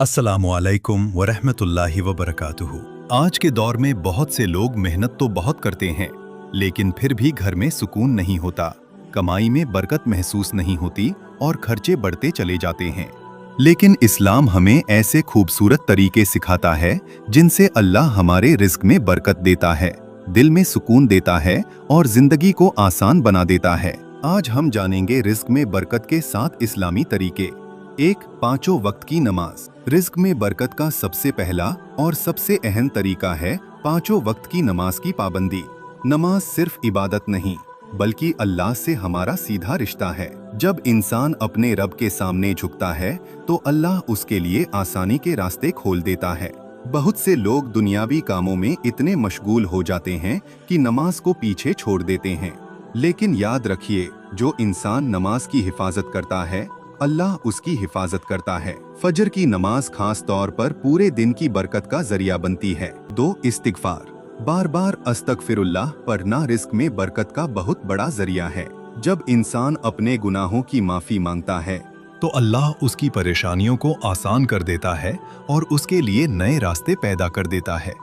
अस्सलामुअलैकुम वरहमतुल्लाहि वबरकातुहू। आज के दौर में बहुत से लोग मेहनत तो बहुत करते हैं, लेकिन फिर भी घर में सुकून नहीं होता, कमाई में बरकत महसूस नहीं होती और खर्चे बढ़ते चले जाते हैं। लेकिन इस्लाम हमें ऐसे खूबसूरत तरीके सिखाता है जिनसे अल्लाह हमारे रिस्क में बरकत देता है, दिल में सुकून देता है और जिंदगी को आसान बना देता है। आज हम जानेंगे रिस्क में बरकत के 7 इस्लामी तरीके। 1. पांचों वक्त की नमाज। रिस्क में बरकत का सबसे पहला और सबसे अहम तरीका है पांचों वक्त की नमाज की पाबंदी। नमाज सिर्फ इबादत नहीं, बल्कि अल्लाह से हमारा सीधा रिश्ता है। जब इंसान अपने रब के सामने झुकता है तो अल्लाह उसके लिए आसानी के रास्ते खोल देता है। बहुत से लोग दुनियावी कामों में इतने मशगूल हो जाते हैं कि नमाज को पीछे छोड़ देते हैं। लेकिन याद रखिए, जो इंसान नमाज की हिफाजत करता है, अल्लाह उसकी हिफाजत करता है। फजर की नमाज खास तौर पर पूरे दिन की बरकत का जरिया बनती है। 2. इस्तिगफार। बार बार अस्तगफिरुल्लाह पढ़ना रिस्क में बरकत का बहुत बड़ा जरिया है। जब इंसान अपने गुनाहों की माफी मांगता है तो अल्लाह उसकी परेशानियों को आसान कर देता है और उसके लिए नए रास्ते पैदा कर देता है।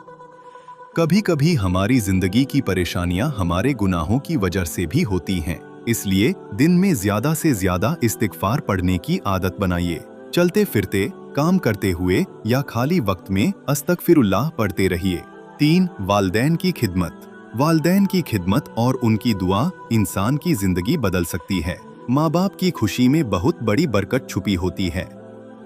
कभी कभी हमारी जिंदगी की परेशानियां हमारे गुनाहों की वजह से भी होती हैं, इसलिए दिन में ज्यादा से ज्यादा इस्तिगफार पढ़ने की आदत बनाइए। चलते फिरते, काम करते हुए या खाली वक्त में अस्तगफिरुल्लाह पढ़ते रहिए। 3. वालिदैन की खिदमत। वालिदैन की खिदमत और उनकी दुआ इंसान की जिंदगी बदल सकती है। माँ बाप की खुशी में बहुत बड़ी बरकत छुपी होती है।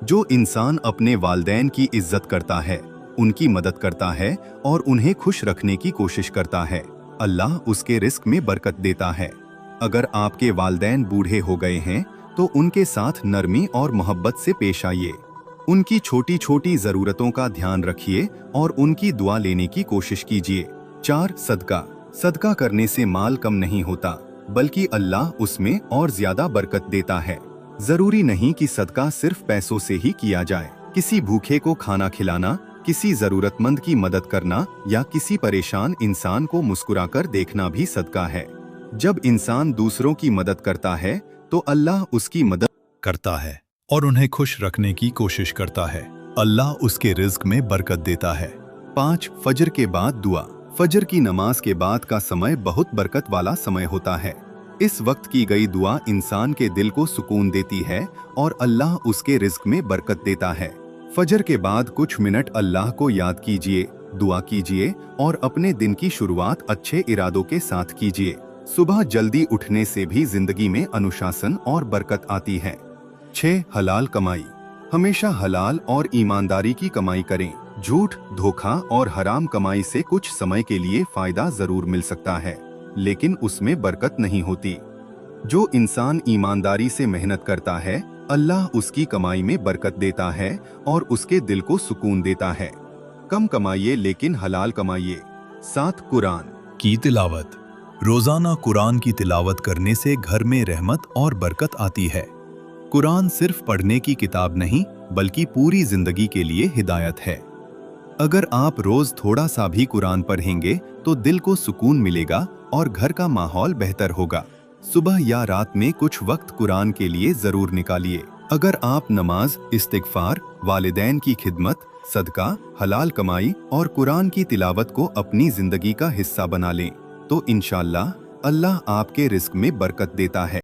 जो इंसान अपने वालिदैन की इज्जत करता है, उनकी मदद करता है और उन्हें खुश रखने की कोशिश करता है, अल्लाह उसके रिस्क में बरकत देता है। अगर आपके वालिदैन बूढ़े हो गए हैं तो उनके साथ नरमी और मोहब्बत से पेश आइए। उनकी छोटी छोटी जरूरतों का ध्यान रखिए और उनकी दुआ लेने की कोशिश कीजिए। 4. सदका। सदका करने से माल कम नहीं होता, बल्कि अल्लाह उसमें और ज्यादा बरकत देता है। जरूरी नहीं कि सदका सिर्फ पैसों से ही किया जाए। किसी भूखे को खाना खिलाना, किसी जरूरतमंद की मदद करना या किसी परेशान इंसान को मुस्कुराकर देखना भी सदका है। जब इंसान दूसरों की मदद करता है तो अल्लाह उसकी मदद करता है और उन्हें खुश रखने की कोशिश करता है। अल्लाह उसके रिज्क में बरकत देता है। 5. फजर के बाद दुआ। फजर की नमाज के बाद का समय बहुत बरकत वाला समय होता है। इस वक्त की गई दुआ इंसान के दिल को सुकून देती है और अल्लाह उसके रिज्क में बरकत देता है। फजर के बाद कुछ मिनट अल्लाह को याद कीजिए, दुआ कीजिए और अपने दिन की शुरुआत अच्छे इरादों के साथ कीजिए। सुबह जल्दी उठने से भी जिंदगी में अनुशासन और बरकत आती है। 6. हलाल कमाई। हमेशा हलाल और ईमानदारी की कमाई करें। झूठ, धोखा और हराम कमाई से कुछ समय के लिए फायदा जरूर मिल सकता है, लेकिन उसमें बरकत नहीं होती। जो इंसान ईमानदारी से मेहनत करता है, अल्लाह उसकी कमाई में बरकत देता है और उसके दिल को सुकून देता है। कम कमाइए लेकिन हलाल कमाइए। 7. कुरान की तिलावत। रोजाना कुरान की तिलावत करने से घर में रहमत और बरकत आती है। कुरान सिर्फ पढ़ने की किताब नहीं, बल्कि पूरी जिंदगी के लिए हिदायत है। अगर आप रोज थोड़ा सा भी कुरान पढ़ेंगे तो दिल को सुकून मिलेगा और घर का माहौल बेहतर होगा। सुबह या रात में कुछ वक्त कुरान के लिए जरूर निकालिए। अगर आप नमाज, इस्तिगफार, वालिदैन की खिदमत, सदका, हलाल कमाई और कुरान की तिलावत को अपनी जिंदगी का हिस्सा बना लें तो इंशाअल्लाह अल्लाह आपके रिस्क में बरकत देता है।